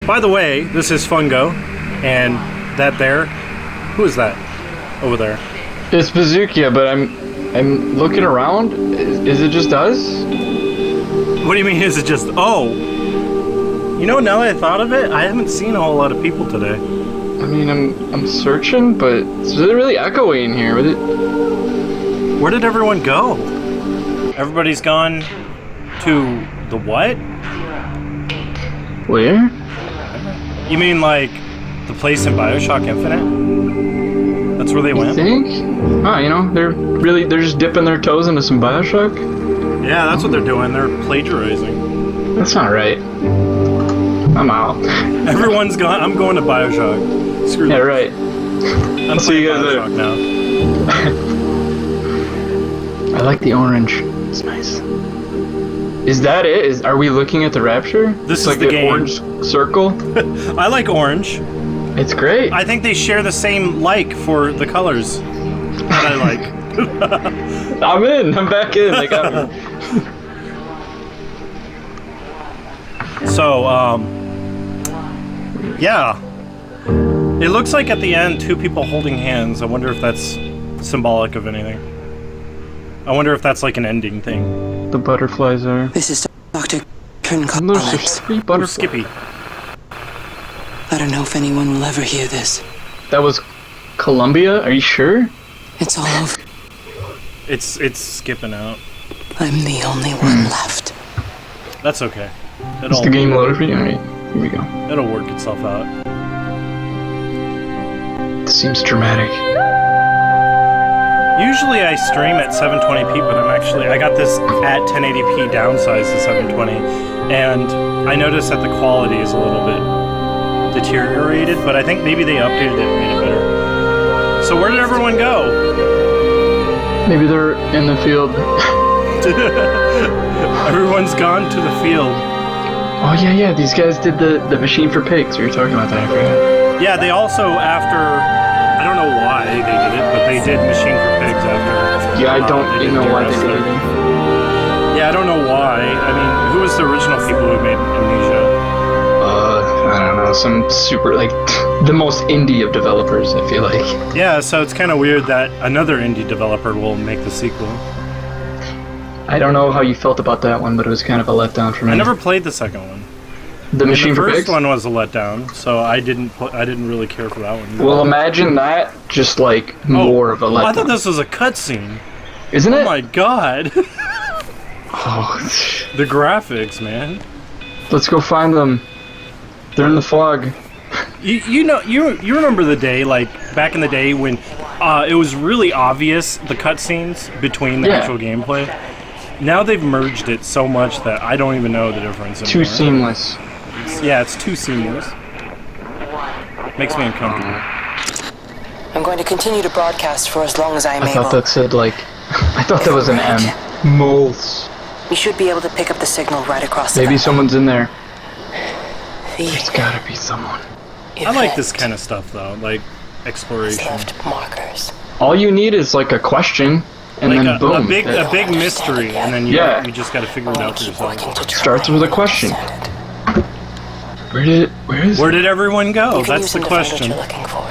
By the way, this is Fungo, and that there, who is that over there? It's Bazookia, but I'm looking around. Is it just us? What do you mean? Is it just? Oh, you know, now that I thought of it, I haven't seen a whole lot of people today. I mean, I'm searching, but it's really echoey in here. Where did everyone go? Everybody's gone to the what? Where? You mean like the place in BioShock Infinite? That's where they went? You think? Oh, you know, they're just dipping their toes into some BioShock? Yeah, that's what they're doing. They're plagiarizing. That's not right. I'm out. Everyone's gone. I'm going to BioShock. Screw that. Yeah, right. I'm playing BioShock now. I like the orange. It's nice. Is that it? Are we looking at the Rapture? This is like the an game. Orange circle. I like orange. It's great. I think they share the same like for the colors that I like. I'm in. I'm back in. Like I'm. So, yeah. It looks like at the end, two people holding hands. I wonder if that's symbolic of anything. I wonder if that's like an ending thing. The butterflies are. This is Dr. Kern There's Collins. 3 Or butterflies. Skippy. I don't know if anyone will ever hear this. That was Columbia? Are you sure? It's all over. It's skipping out. I'm the only one left. That's okay. Is the game loaded for you? Alright, here we go. It'll work itself out. This seems dramatic. Usually I stream at 720p, but I got this at 1080p downsized to 720, and I noticed that the quality is a little bit deteriorated, but I think maybe they updated it and made it better. So where did everyone go? Maybe they're in the field. Everyone's gone to the field. Oh yeah, these guys did the machine for pigs. We were talking about that, I forgot. Yeah, they also, after, I don't know why they did it, but they did Machine for Pigs after. Yeah, I don't even know why they did it. Yeah, I don't know why. I mean, who was the original people who made Amnesia? I don't know, some super, like, the most indie of developers, I feel like. Yeah, so it's kind of weird that another indie developer will make the sequel. I don't know how you felt about that one, but it was kind of a letdown for me. I never played the second one. The Machine for Pigs? The Pigs? first one was a letdown, so I didn't really care for that one. Well, imagine that, just like, more of a letdown. I thought this was a cutscene. Isn't it? Oh my god. Oh. The graphics, man. Let's go find them. They're in the fog. You remember the day, like, back in the day when it was really obvious, the cutscenes between the actual gameplay? Now they've merged it so much that I don't even know the difference anymore. Too seamless. It's too seamless. Makes me uncomfortable. I'm going to continue to broadcast for as long as I'm I able. thought that said, like, I thought that was an M. Moles. We should be able to pick up the signal right across the Maybe valley. someone's in there. The There's gotta be someone. I like this event kind of stuff, though, like has exploration. left markers. All you need is, like, a question, and Like then boom. a big mystery, and then you just gotta figure it out for Keep yourself. working to try Starts with a question. understand it. Where Where did everyone go? You can That's use the him to find what question. you're looking for.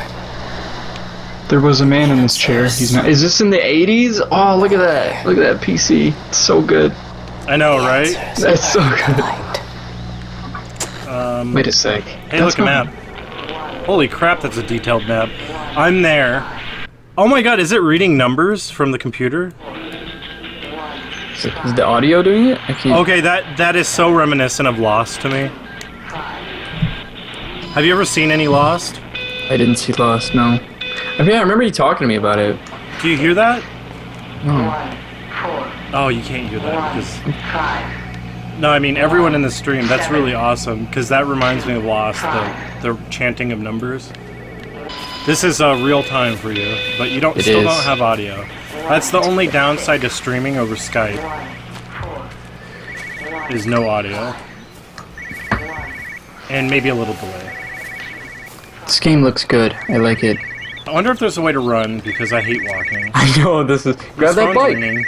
There was a man in this chair. He's not. Is this in the 80s? Oh, look at that. Look at that PC. It's so good. I know, right? That's so good. Wait a sec. Hey, look, a map. Holy crap, that's a detailed map. I'm there. Oh my god, is it reading numbers from the computer? Is the audio doing it? I can't. Okay, that is so reminiscent of Lost to me. Have you ever seen any Lost? I didn't see Lost, no. I mean, I remember you talking to me about it. Do you hear that? No. Oh, you can't hear that because... No, I mean, everyone in the stream, that's really awesome, because that reminds me of Lost, the chanting of numbers. This is real time for you, but you still don't have audio. That's the only downside to streaming over Skype, is no audio. And maybe a little delay. This game looks good. I like it. I wonder if there's a way to run, because I hate walking. I know, this is... Grab that phone's bike. ringing.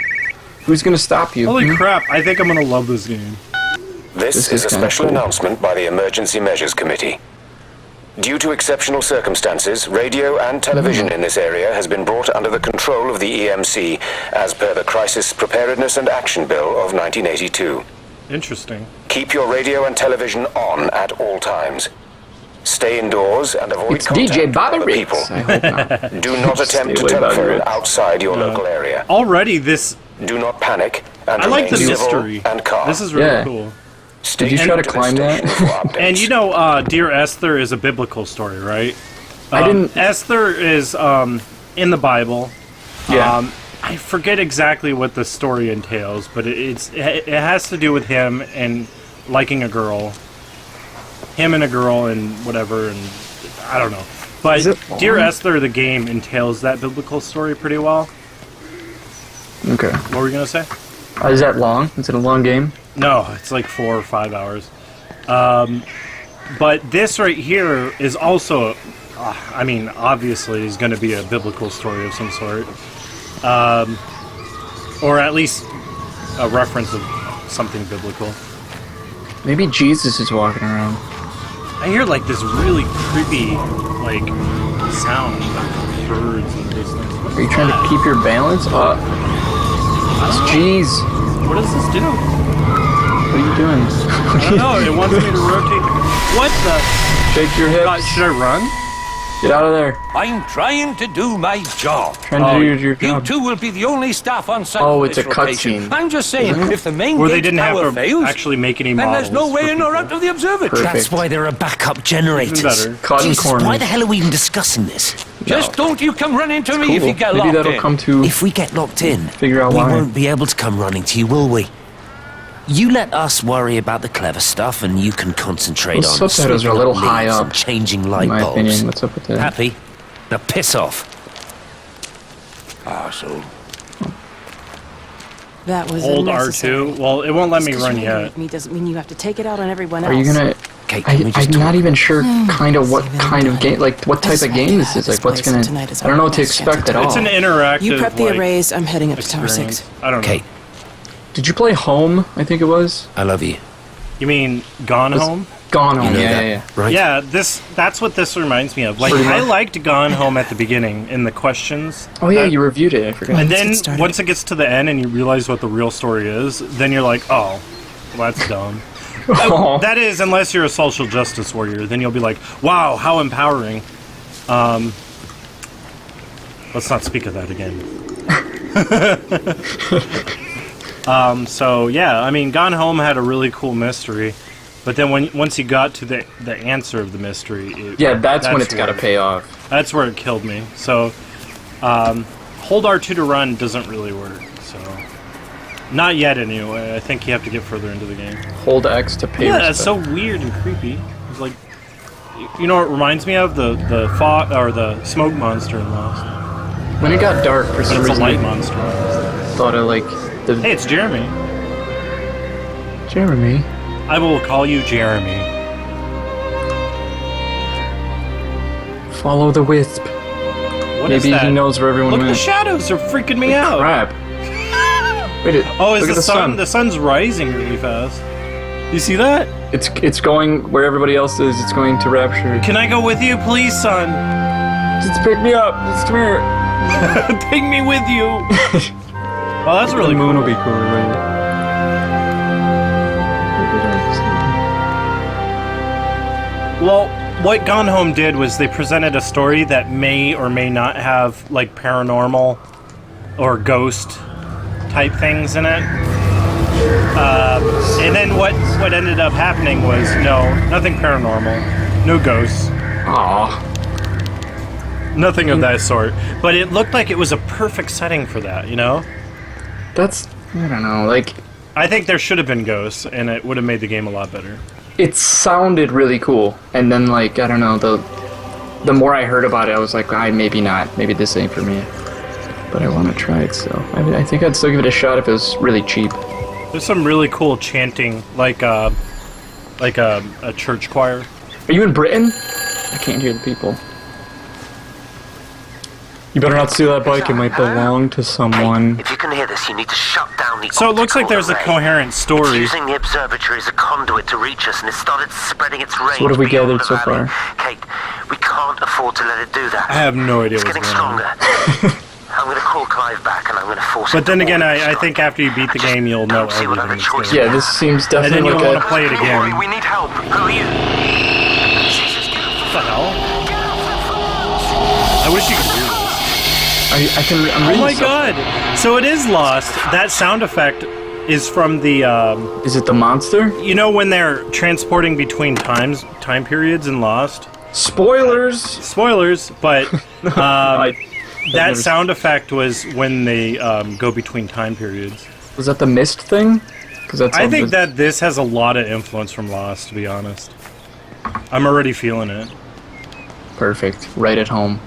Who's gonna stop you? Holy crap, I think I'm gonna love this game. This is a special announcement by the Emergency Measures Committee. Due to exceptional circumstances, radio and television in this area has been brought under the control of the EMC as per the Crisis Preparedness and Action Bill of 1982. Interesting. Keep your radio and television on at all times. Stay indoors and avoid It's contact DJ with Bobby other people. Riggs. I hope not. Do not attempt to away, Bobby telephone Riggs. outside your local area. Already this... Do not panic and I like the remain civil mystery. and calm. This is really Yeah. cool. Stay Did you try to tuned this climb that? station for updates. And you know, Dear Esther is a biblical story, right? I didn't... Esther is in the Bible. Yeah. I forget exactly what the story entails, but it has to do with him and liking a girl. Him and a girl and whatever, and I don't know. But Is it Dear long? Esther, the game, entails that biblical story pretty well. Okay. What were you going to say? Is that long? Is it a long game? No, it's like 4 or 5 hours. But this right here is also, I mean, obviously is going to be a biblical story of some sort. Or at least a reference of something biblical. Maybe Jesus is walking around. I hear like this really creepy, like, sound of birds in the distance. What's Are you trying that? to keep your balance? It's Jeez. What does this do? What are you doing? I don't know. It wants me to rotate. What the? Shake your hips. Should I run? Get out of there. I'm trying to do my job. Trying to do your You job. two will be the only staff on site. Oh, for it's this a rotation. cutscene. I'm just saying, if the main Or they gate didn't have power to fails, actually make any then models. there's no way for in or people. out of the observatory. Perfect. That's why there are backup generators. Even better. Cotton Jesus, corners. why the hell are we even discussing this? Just don't you come running to me if you get Maybe locked that'll in. come to... If we get locked in, Figure out we why. won't be able to come running to you, will we? You let us worry about the clever stuff, and you can concentrate Those on subtitles are a sweeping little up high leads up, and changing light in my bulbs. opinion. What's up with that? Happy? Now piss off. Arsehole. That was Hold unnecessary. R2. Well, it won't let me Just 'cause run you're angry yet. with me doesn't mean you have to take it out on everyone Are else. you gonna... Okay, can we just I'm talk? not even sure kind of what Save it kind of another game, like what I type just of want you game to this have is. Like this what's place, gonna... and tonight is I don't know what to our last chance expect to at do all. It's an interactive. You prep the like, arrays. I'm heading up to Tower experience. 6. I don't know. Okay, Did you play Home? I think it was. I love you. You mean Gone Home? Gone Home. You know yeah, that, yeah, yeah. right? Yeah, that's what this reminds me of. Like, Pretty I much. liked Gone Home at the beginning in the questions. Oh yeah, That- you reviewed it. I forgot. And Let's then get started. once it gets to the end and you realize what the real story is, then you're like, oh, well, that's dumb. Oh. That is, unless you're a social justice warrior, then you'll be like, wow, how empowering. Let's not speak of that again. So yeah, I mean, Gone Home had a really cool mystery, but then once you got to the answer of the mystery, Yeah, that's when it's got to where- pay off. That's where it killed me. So, hold R2 to run doesn't really work. So, not yet anyway. I think you have to get further into the game. Hold X to pay Yeah, respect. that's so weird and creepy. It's like, you know what it reminds me of? The fog or the smoke monster in Lost. When it got dark, for But some it's a reason, light I monster. thought of like the Hey, it's Jeremy. Jeremy. I will call you Jeremy. Follow the wisp. What is Maybe that? he knows where everyone Look, the went. shadows are freaking me out. Crap. Wait, Oh, is look at the sun? The sun's rising really fast. You see that? It's going where everybody else is. It's going to Rapture. Can I go with you, please, son? Just pick me up. Just come here. Take me with you. Well, that's really the moon cool. will be cool. Right? Well, what Gone Home did was they presented a story that may or may not have like paranormal or ghost type things in it. And then what ended up happening was nothing paranormal, no ghosts, Aw. nothing of that sort. But it looked like it was a perfect setting for that, you know? That's, I don't know, like, I think there should have been ghosts, and it would have made the game a lot better. it sounded really cool. And then, like, I don't know, the more I heard about it, I was like, maybe not. Maybe this ain't for me. But I want to try it, so I think I'd still give it a shot if it was really cheap. There's some really cool chanting, like a church choir. Are you in Britain? I can't hear the people. You better not steal that bike. It might belong to someone. If you can hear this, you need to shut down the So it looks like optical there's a array. coherent It's story. using the observatory as a conduit to reach us, and it started spreading its range. what have we beyond gathered the so valley. far? Kate, we can't afford to let it do that. I have no idea It's what's getting going on. stronger. I'm going to call Clive back, and I'm going to force him But then to again, warn us, I Scott. think after you beat the game, you'll know Don't see what everything other that's choices going on. Yeah, this seems And then definitely you'll like want to play it again. We need help. Who are you? What the hell? I wish you could do this. I'm Oh reading my something. god! So it is Lost. That sound effect is from the, Is it the monster? you know when they're transporting between time periods in Lost? Spoilers! Spoilers, but I- that never- sound effect was when they go between time periods. Was that the mist thing? Because that's. I all think this- that this has a lot of influence from Lost, to be honest. I'm already feeling it. Perfect. Right at home.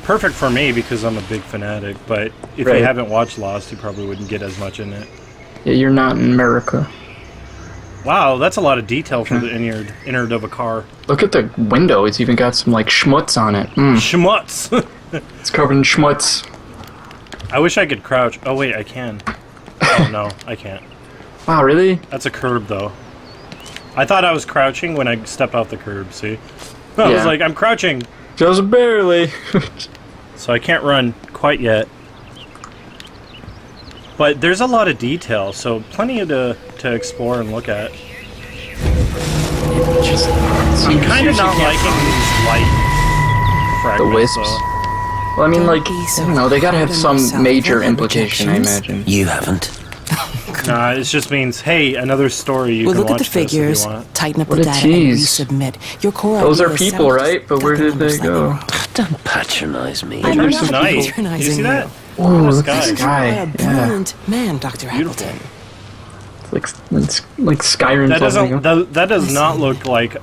Perfect for me because I'm a big fanatic, but if Right. you haven't watched Lost, you probably wouldn't get as much in it. Yeah, you're not in America. Wow, that's a lot of detail for the innard of a car. Look at the window. It's even got some like schmutz on it. Schmutz! It's covered in schmutz. I wish I could crouch. Oh wait, I can. Oh no, I can't. Wow, really? That's a curb though. I thought I was crouching when I stepped off the curb, see? I was Yeah. like, I'm crouching! Just barely. So I can't run quite yet. But there's a lot of detail, so plenty to explore and look at. Just I'm kind of not liking these light fragments, the wisps. though. Well, I mean, Don't like, be so I don't know. They gotta have hard on some yourself. major Don't have implication, I rejections. imagine. You haven't. Nah, it just means, hey, another story you Well, can look at watch the this if you figures, want. tighten up What the a data, tease. and resubmit. Your core Those idea are is people, sound right? But where stuck in did they numbers like go? wrong. Don't patronize me. I'm There's not night. You patronizing see that? Ooh, What a look at sky. the sky. A Yeah. brilliant man, Dr. Beautiful. Appleton. It's like Skyrim. That leveling up. that does not look like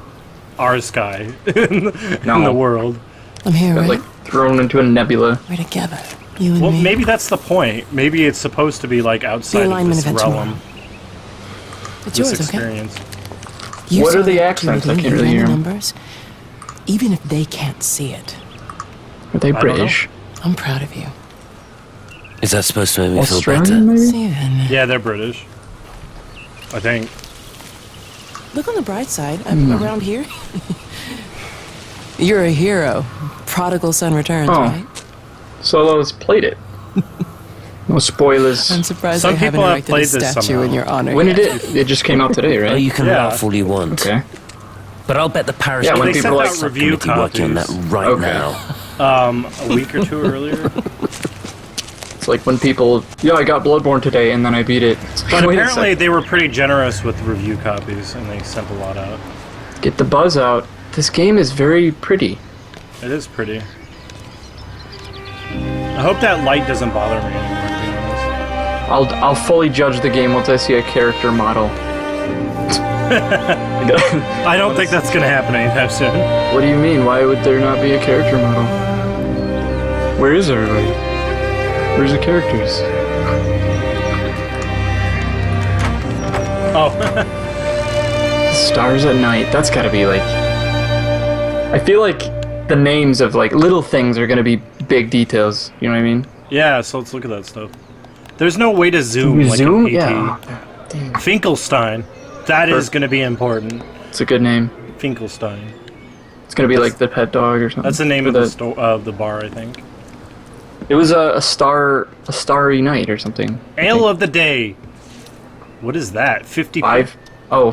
our sky in the world. I'm here, Got, right? like thrown into a nebula. We're together. You and Well, me. maybe that's the point. Maybe it's supposed to be like outside of alignment this event realm, It's this yours, okay? experience. You What saw are the that accents? I acuity can't really in hear the 'em. numbers. Even if they can't see it, Are they don't know. British? I'm proud of you. Is that supposed to make me feel Australian, better? maybe? Steven, Yeah, they're British. I think. look on the bright side. I'm around here. You're a hero. Prodigal son returns, Oh. right? Solo's played it. No spoilers. I'm surprised Some they haven't people have erected a played this statue somehow. in your honor When yet. did it? It just came out today, Oh, right? you can Yeah. laugh all you want. Okay. But I'll bet the Paris Yeah, when They people sent like out review subcommittee working on that copies. right Okay. now. A week or two earlier. It's like when people, yeah, I got Bloodborne today, and then I beat it. It's like, But wait a apparently sec. they were pretty generous with review copies, and they sent a lot out. Get the buzz out. This game is very pretty. It is pretty. I hope that light doesn't bother me anymore, to be honest. I'll fully judge the game once I see a character model. I don't think that's gonna happen anytime soon. What do you mean? Why would there not be a character model? Where is everybody? Where's the characters? Oh, Stars at Night. That's gotta be like. I feel like the names of like little things are gonna be big details. You know what I mean? yeah, so let's look at that stuff. There's no way to zoom You like zoom? an AT. Yeah. Finkelstein. That is gonna be important. It's a good name. Finkelstein. It's gonna be like the pet dog or something. That's the name Or of the bar, I think. It was a starry night or something. Ale of the day. What is that? 50 Five. Oh,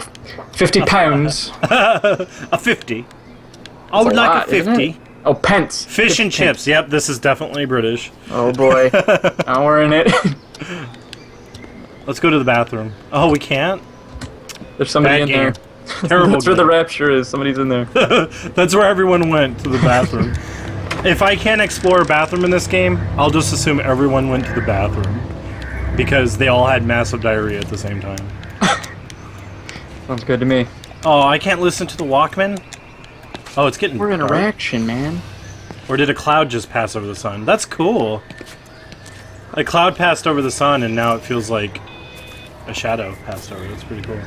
50 pounds. A 50. I would a like lot, a isn't 50. it? Oh, pence. Fish 50 and chips. Yep, this is definitely British. Oh boy. Now we're in it. Let's go to the bathroom. Oh, we can't? There's somebody Bad in game. there. Terrible That's where the game. rapture is. Somebody's in there. That's where everyone went, to the bathroom. If I can't explore a bathroom in this game, I'll just assume everyone went to the bathroom. Because they all had massive diarrhea at the same time. Sounds good to me. Oh, I can't listen to the Walkman? Oh, it's getting More dark. interaction, man. Or did a cloud just pass over the sun? That's cool. A cloud passed over the sun and now it feels like a shadow passed over. That's pretty cool.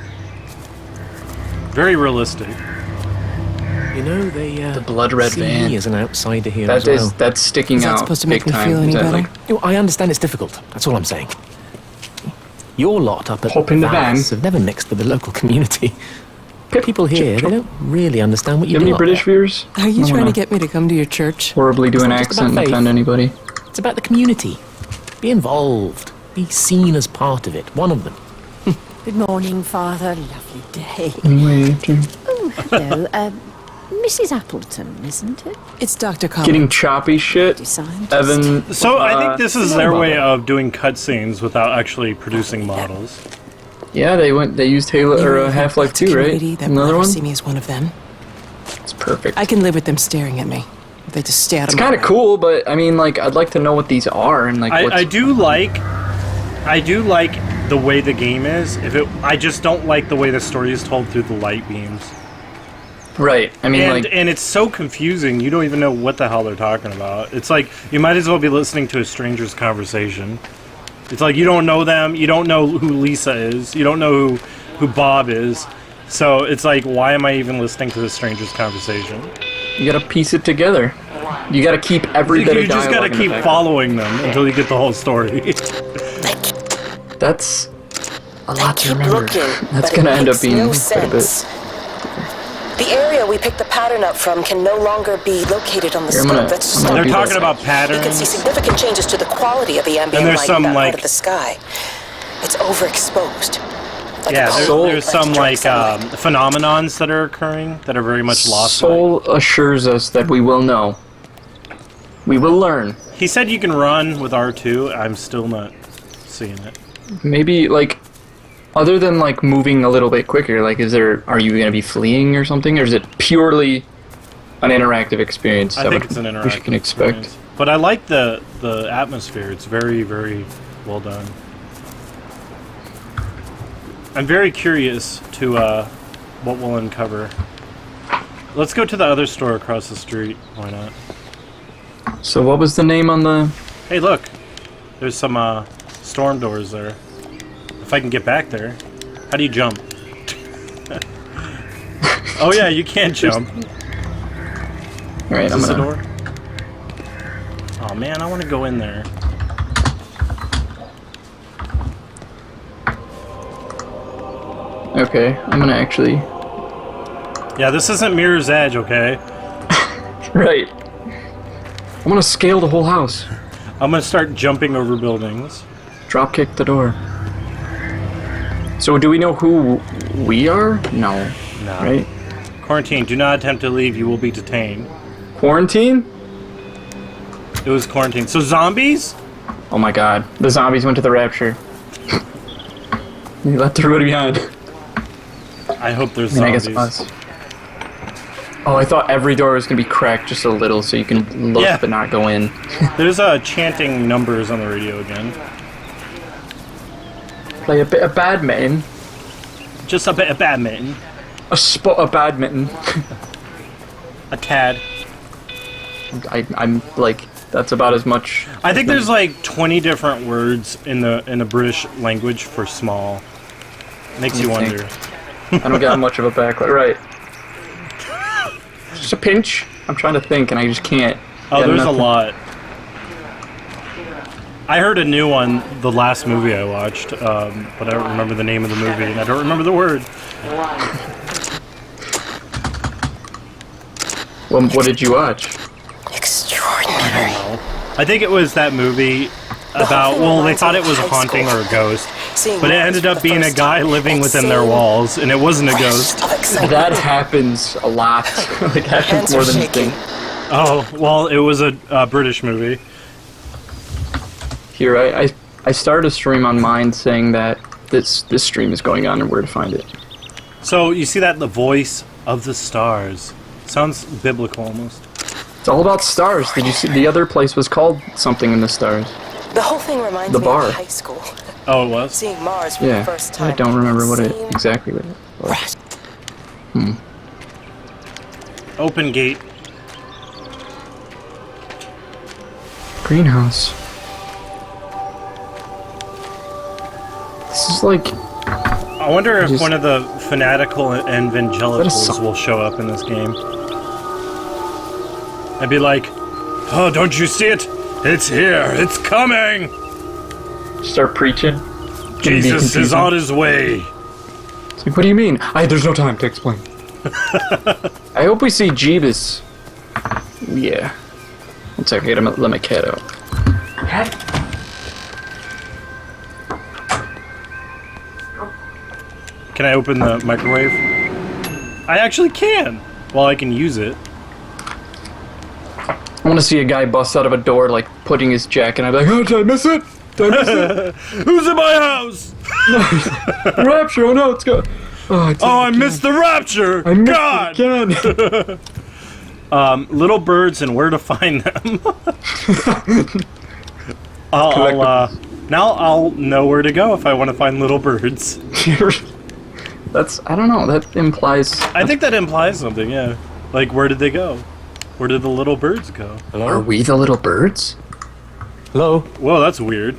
Very realistic. You know, they The blood red see van. me as an outsider here That as well. is that's sticking Is that out supposed to big make me time. feel any Is that, better? like, You know, I understand it's difficult. That's all I'm saying. You're lot up at Hop in the van. Vallis have never mixed with the local community. People here, they don't really understand what you you have do any up British there. viewers? Are you trying to get me to come to your church? Horribly do an not just accent and about faith. offend anybody. It's about the community. Be involved. Be seen as part of it. One of them. Good morning, Father. Lovely day. Anyway, after Oh, hello. Mrs. Appleton, isn't it? It's Dr. Collins. getting choppy shit, Scientist. Evan. So I think this is their way of doing cutscenes without actually producing models. Yeah, they used Halo or Half-Life 2, right? That Another will one. see me as one of them. It's perfect. I can live with them staring at me. They just stare at It's me. kind of cool, but I mean, like, I'd like to know what these are and like. What's... I do like the way the game is. I just don't like the way the story is told through the light beams. Right. I mean, and it's so confusing. You don't even know what the hell they're talking about. It's like you might as well be listening to a stranger's conversation. It's like you don't know them. You don't know who Lisa is. You don't know who Bob is. So it's like, why am I even listening to this stranger's conversation? you gotta piece it together. You gotta keep every bit of You just gotta dialogue in the keep background. following them until you get the whole story. That's a lot to Keep remember. looking, That's but gonna it end up makes being no quite a bit. sense. The area we picked the pattern up from can no longer be located on the Here, I'm scope. gonna- That's just I'm not gonna They're do talking about You can see patterns. significant changes to the quality of the ambient there's light some, in that part like- of the sky. It's overexposed. Like Yeah, a there's cold some direct like sunlight. phenomenons that are occurring that are very much lost. Soul assures us that we will know. We will learn. He said you can run with R2. I'm still not seeing it. Maybe, like, other than, like, moving a little bit quicker, like, are you gonna be fleeing or something? Or is it purely an interactive experience? I think it's an interactive we can expect. experience. But I like the atmosphere. It's very, very well done. I'm very curious to what we'll uncover. Let's go to the other store across the street. Why not? So what was the name on the... Hey, look. There's some storm doors there. If I can get back there. How do you jump? Oh yeah, you can't jump. Alright, Is I'm this gonna... a door? Oh man, I want to go in there. Okay, I'm gonna actually... Yeah, this isn't Mirror's Edge, okay? Right. I'm gonna scale the whole house. I'm gonna start jumping over buildings. Drop kick the door. So do we know who we are? No. No. Right? Quarantine. Do not attempt to leave. You will be detained. Quarantine? It was quarantine. So zombies? Oh my god. The zombies went to the Rapture. You left everybody behind. I hope there's I mean, zombies. I guess us. Oh, I thought every door was gonna be cracked just a little so you can look Yeah. but not go in. There's chanting numbers on the radio again. Play a bit of badminton. Just a bit of badminton. A spot of badminton. A tad. I'm like, that's about as much. I think there's like 20 different words in the British language for small. Makes you wonder. I don't got much of a backlight. Right. Just a pinch. I'm trying to think and I just can't. Oh, Got there's nothing. a lot. I heard a new one the last movie I watched, but I don't remember the name of the movie and I don't remember the word. Well, what did you watch? Extraordinary. I think it was that movie about, well, they thought it was a haunting or a ghost, but it ended up being a guy living within their walls, and it wasn't a ghost. That happens a lot. Like, happens more than you think. Oh, well, it was a British movie. Here, I started a stream on mine saying that this stream is going on and where to find it. So, you see that? The voice of the stars. Sounds biblical almost. It's all about stars. Did you see the other place was called something in the stars? The whole thing reminds The me bar. of high school. Oh, it was? Seeing Mars for Yeah. the first time. I don't remember what it exactly what it was. Open gate. Greenhouse. This is like... I wonder if Just- one of the fanatical evangelicals song? will show up in this game. I'd be like, oh, don't you see it? It's here. It's coming. Start preaching. Jesus is on his way. It's like, what do you mean? There's no time to explain. I hope we see Jeebus. Yeah. One second, let my cat out. Can I open the microwave? I actually can. Well, I can use it. I want to see a guy bust out of a door, like, putting his jacket, and I'm like, oh, did I miss it? Did I miss it? Who's in my house? Rapture, oh no, it's go. Oh, I missed the Rapture! I missed God! it again! Little birds and where to find them. Now I'll know where to go if I want to find little birds. I don't know, that implies... I think that implies something, yeah. Like, where did they go? Where did the little birds go? Hello? Are we the little birds? Hello? Whoa, that's weird.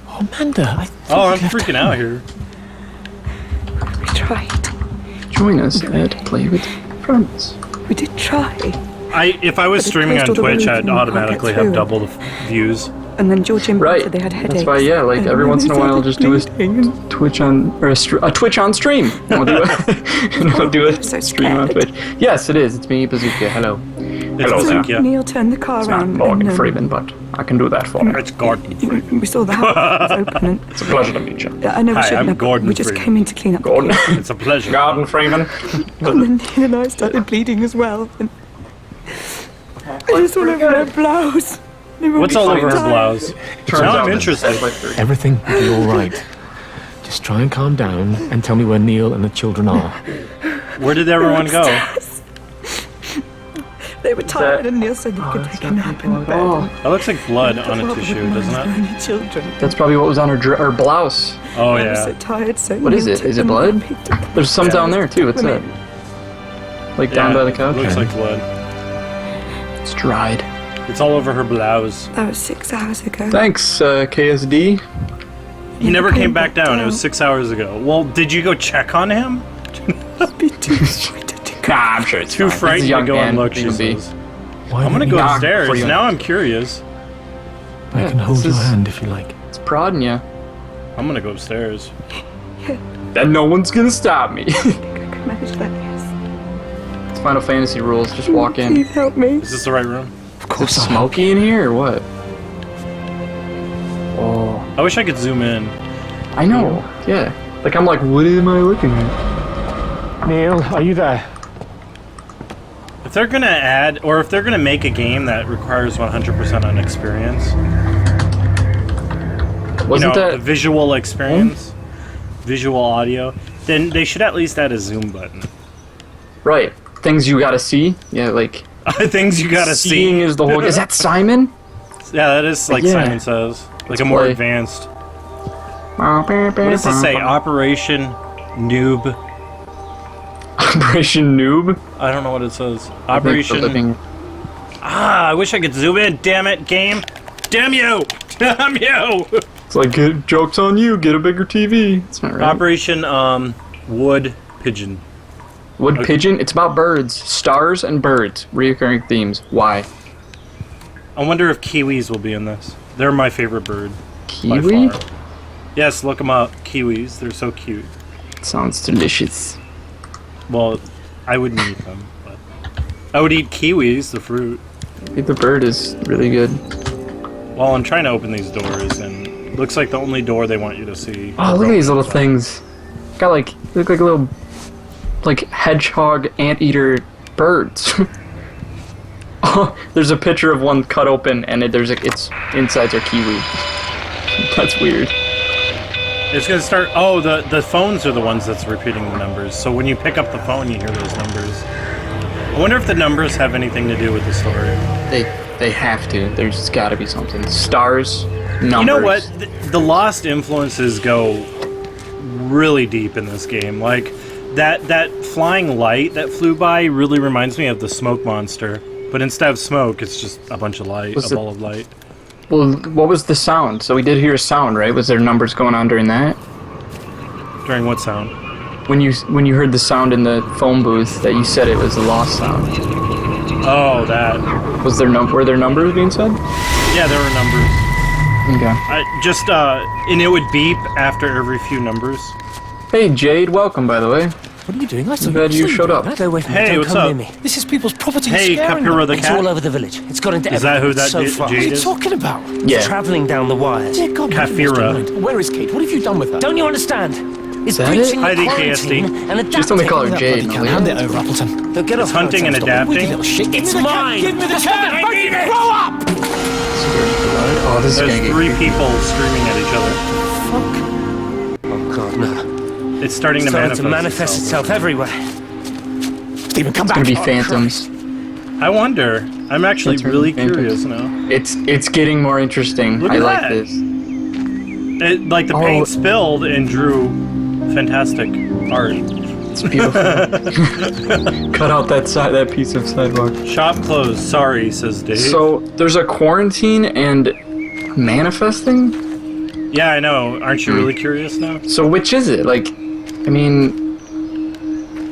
Oh, Amanda, I'm freaking out here. We tried. Join us and play with friends. We did try. If I was streaming on Twitch, I'd automatically have double the views. And then George and right. said they had headaches. That's why, yeah, like every once in a while I'll just do a Twitch on, or a Twitch on stream. And we'll do a stream on Twitch. Yes, it is. It's me, Bazooka. Hello. Hello there. Bazooka. Neil turned the car It's around. not Morgan Freeman, but I can do that for you. It's Gordon Freeman. We saw the house was open. And it's a pleasure to meet you. I know we Hi, shouldn't I'm have, but Gordon we just Freeman. came in to clean up. Gordon. It's a pleasure. Gordon Freeman. And then Neil and I started bleeding as well. And I just all over my blouse. What's all over her blouse? Now I'm interested. Everything will be all right. Just try and calm down and tell me where Neil and the children are. Where did everyone go? They were tired, and Neil said they could take a nap in bed. That looks like blood on a tissue, doesn't it? Only children. That's probably what was on her blouse. Oh I was so yeah. tired, so What is Neil it? took Is it them blood? and picked up- There's some down there too. What's that? Like down by the couch? Looks like blood. It's dried. It's all over her blouse. That was 6 hours ago. Thanks, KSD. He never came back down. It was 6 hours ago. Well, did you go check on him? Nah, I'm sure it's Too fine. frightened It's a to young go and man. look, she He can be. says. Why I'm gonna don't go you- upstairs. for you. Now I'm curious. I can hold your hand if you like. It's prodding you. I'm gonna go upstairs. Then no one's gonna stop me. I could manage that, yes. It's Final Fantasy rules. Just walk in. Please help me. Is this the right room? Of Is it smoky in here or what? Oh, I wish I could zoom in. I know. Yeah. Like I'm like, what am I looking at? Neil, are you there? If they're gonna add, or if they're gonna make a game that requires 100% on experience, Wasn't the that visual experience, visual audio, then they should at least add a zoom button. right? Things you gotta see. Yeah, like Things you gotta seeing see. is the whole. Is that Simon? Yeah, that is like Yeah. Simon says. Like Let's a more play. advanced. What does this say? Operation Noob. Operation Noob. I don't know what it says. I think the Operation. living. I wish I could zoom in. Damn it, game. Damn you. Damn you. It's like jokes on you. Get a bigger TV. It's not right. Operation Wood Pigeon. Wood pigeon. It's about birds, stars, and birds. Reoccurring themes. Why? I wonder if kiwis will be in this. They're my favorite bird. by Kiwi? far. Yes, look them up. Kiwis. They're so cute. Sounds delicious. Well, I wouldn't eat them, but I would eat kiwis, the fruit. I think the bird is really good. Well, I'm trying to open these doors, and it looks like the only door they want you to see. Oh, look at these little things. Got like, look like little, like hedgehog, anteater birds. Oh, there's a picture of one cut open, and its insides are kiwi. That's weird. It's gonna start. Oh, the phones are the ones that's repeating the numbers. So when you pick up the phone, you hear those numbers. I wonder if the numbers have anything to do with the story. They have to. There's got to be something. Stars, numbers. You know what? The lost influences go really deep in this game. Like that flying light that flew by really reminds me of the smoke monster. But instead of smoke, it's just a bunch of light, a ball of light. Well, what was the sound? So we did hear a sound, right? Was there numbers going on during that? During what sound? When you heard the sound in the phone booth, that you said it was a lost sound. Oh, that. Were there numbers being said? Yeah, there were numbers. Okay. And it would beep after every few numbers. Hey, Jade, welcome, by the way. What are you doing? I'm glad you showed up. Stay away from me. Hey, Don't what's come up? near me. This is people's property. Hey, Kapira the It's cat. all over the village. It's got into Is that who that so Jade far. What are you is? talking about? Yeah. Traveling down the wires. Dear God, Kapira. Where is Kate? What have you done with her? Don't you understand? It's that breaching it? the Heidi quarantine KSD. and Just only call her adapting. Jade. Hand it over, Appleton. They'll get off Hunting and adapting. It's mine. Give me the cat. Grow up. Oh, this is There's gonna get 3 creepy. people screaming at each other. Oh God, no! It's starting It's to starting manifest, to manifest itself everywhere. Stephen, come It's back. gonna be phantoms. I wonder. I'm actually It's turning really phantoms. curious now. It's getting more interesting. Look I at like that. this. Like the Oh. paint spilled and drew fantastic art. It's beautiful. Cut out that piece of sidewalk. Shop closed. Sorry, says Dave. So there's a quarantine and manifesting. Yeah, I know. Aren't you really curious now? So which is it? Like, I mean,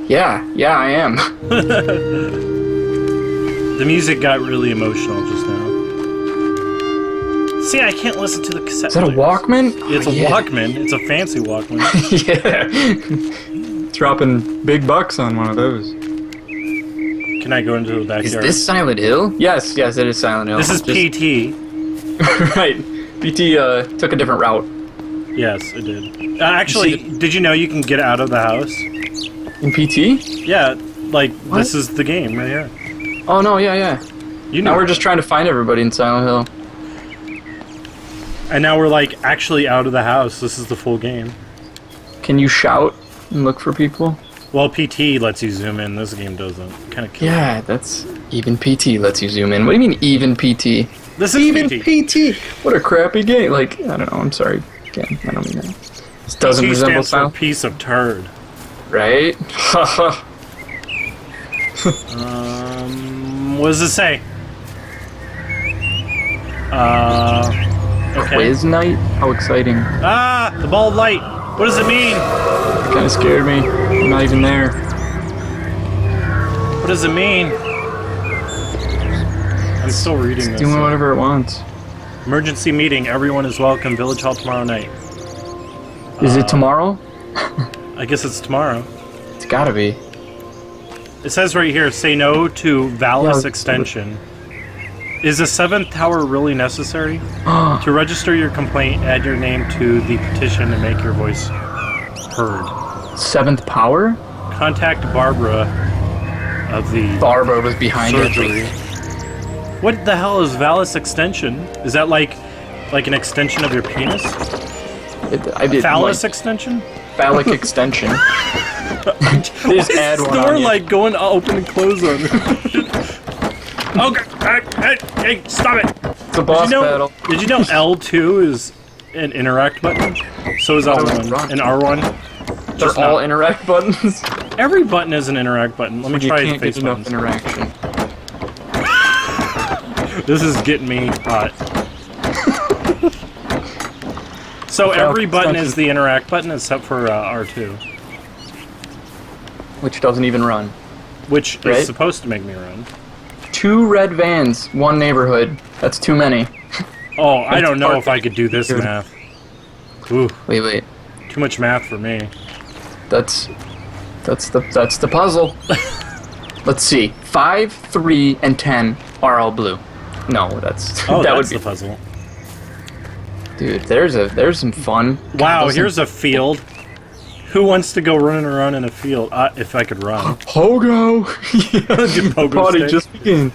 yeah, I am. The music got really emotional just now. See, I can't listen to the cassette. Is that a players. Walkman? It's Oh, a yeah. Walkman. It's a fancy Walkman. Yeah. Dropping big bucks on one of those. Can I go into the Is backyard? this Silent Hill? Yes, it is Silent Hill. This is PT. Right. PT took a different route. Yes, it did. Actually, did you know you can get out of the house? In PT? Yeah, like, What? this is the game right here. Oh no, yeah. You know. Now we're just trying to find everybody in Silent Hill. And now we're, like, actually out of the house. This is the full game. Can you shout and look for people? Well, PT lets you zoom in. This game doesn't. Kind of cool. Yeah, that's even PT lets you zoom in. What do you mean even PT? This is Even PT. PT. What a crappy game. Like, I don't know. I'm sorry. Again, I don't mean that. This doesn't PT resemble stands for Silent, piece of turd. right? What does it say? Okay. Quiz night? How exciting. Ah, the ball of light. What does it mean? It kind of scared me. I'm not even there. What does it mean? I'm still reading this. Doing whatever it wants. Emergency meeting. Everyone is welcome. Village Hall tomorrow night. Is it tomorrow? I guess it's tomorrow. It's gotta be. It says right here, say no to Valis Yeah. extension. Is a 7th tower really necessary? To register your complaint, add your name to the petition and make your voice heard. 7th power? Contact Barbara of the Barbara was behind surgery. it. What the hell is Valis extension? Is that like an extension of your penis? I did Phallus like, extension? phallic extension. Why Just is add this one door on you. like going to open and close on me? Okay, hey, stop it! It's a boss battle. Did you know L2 is an interact button? So is L1 and R1. They're Just all not- interact buttons. Every button is an interact button. Let me You try can't face get enough buttons. interaction. This is getting me hot. So every button is the interact button except for R2, Which doesn't even run. which Right. is supposed to make me run. 2 red vans, 1 neighborhood. That's too many. Oh, I don't know if I could do this math. Ooh, Wait. too much math for me. That's the puzzle. Let's see. 5, 3, and 10 are all blue. No, that's Oh, that that's would be the puzzle. Dude, there's some fun. Wow, God, here's a field. Who wants to go running around in a field? If I could run. Pogo. Get pogo Party stick. just began.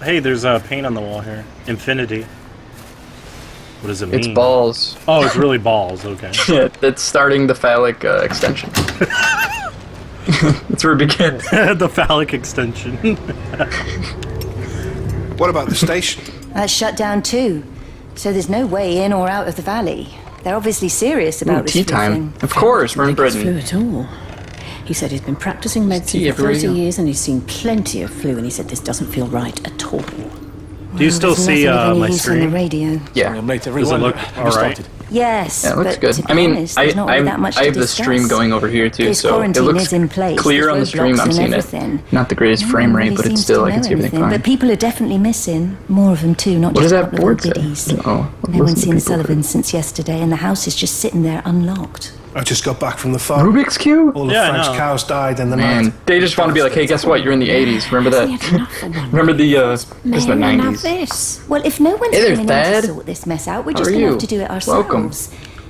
Hey, there's paint on the wall here. Infinity. What does it mean? It's balls. Oh, it's really balls. Okay. Yeah, it's starting the phallic extension. That's where it begins. The phallic extension. What about the station? That's shut down too. So there's no way in or out of the valley. They're obviously serious about this Tea flu time. thing. Of course, we're in Flu Britain. at all. He said he's been practicing medicine tea for everywhere you 30 go. years and he's seen plenty of flu, and he said this doesn't feel right at all. Do you still There's see nothing of any my use on the screen? radio. Yeah. I'm late, Does everyone. it look Have you all right? started? Yes, Yeah, it looks but good. to be I mean, honest, there's not really that much I to have the discuss. stream going over here too, This so it quarantine looks is in place. clear There's on the stream. roadblocks I'm and seeing everything. it. Not the greatest No frame one rate, really but it's seems still to I can know see everything anything, fine. But people are definitely missing. More of them too, not What just does a that couple of board say? goodies. Oh, No one's seen the people. Sullivans since yesterday, and the house is just sitting there unlocked. I just got back from the farm. Rubik's Cube? All the Yeah, I French know. cows died in the Man, night. they just want to be like, hey, guess what? You're in the 80s. Remember that? Remember the, it's the May I have 90s. this? Well, if no one's Hey there, coming in Thad. to sort this mess out, we're How just are going to you? have to do it ourselves. Welcome.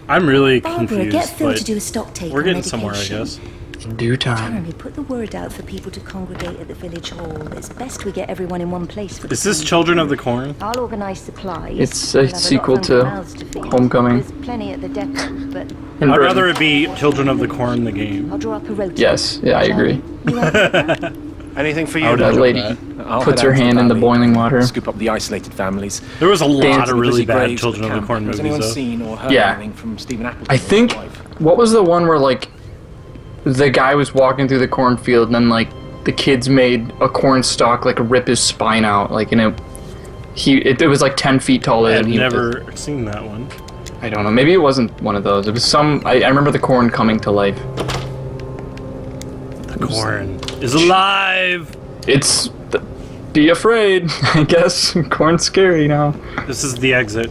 I'm really Barbara, confused, get Phil but to do a stock take we're on getting somewhere, I medication. guess. In due time. Jeremy, put the word out for people to congregate at the village hall. It's best we get everyone in one place for the Is this time Children being. of the Corn? I'll organise supplies. It's We'll a have lot of sequel hungry to mouths to feed. Homecoming. There's plenty at the depot, but In I'd Britain. rather it be Children of the Corn, the game. I'll draw up a road. Yes, yeah, I agree. Anything for you? I would That enjoy lady that. I'll puts head her out to hand in the valley, boiling water. Scoop up the isolated families. There was a lot Dance of to really Busy bad graves Children at of the camp. Corn Has movies, anyone though. seen or heard Yeah. anything from Stephen Appleton? I think, what was the one where, like, the guy was walking through the cornfield and then, like, the kids made a corn stalk, like, rip his spine out, like, and it was, like, 10 feet taller I've than he was. never seen that one. I don't know, maybe it wasn't one of those. It was some, I remember the corn coming to life. The corn is alive! Be afraid, I guess. Corn's scary now. This is the exit.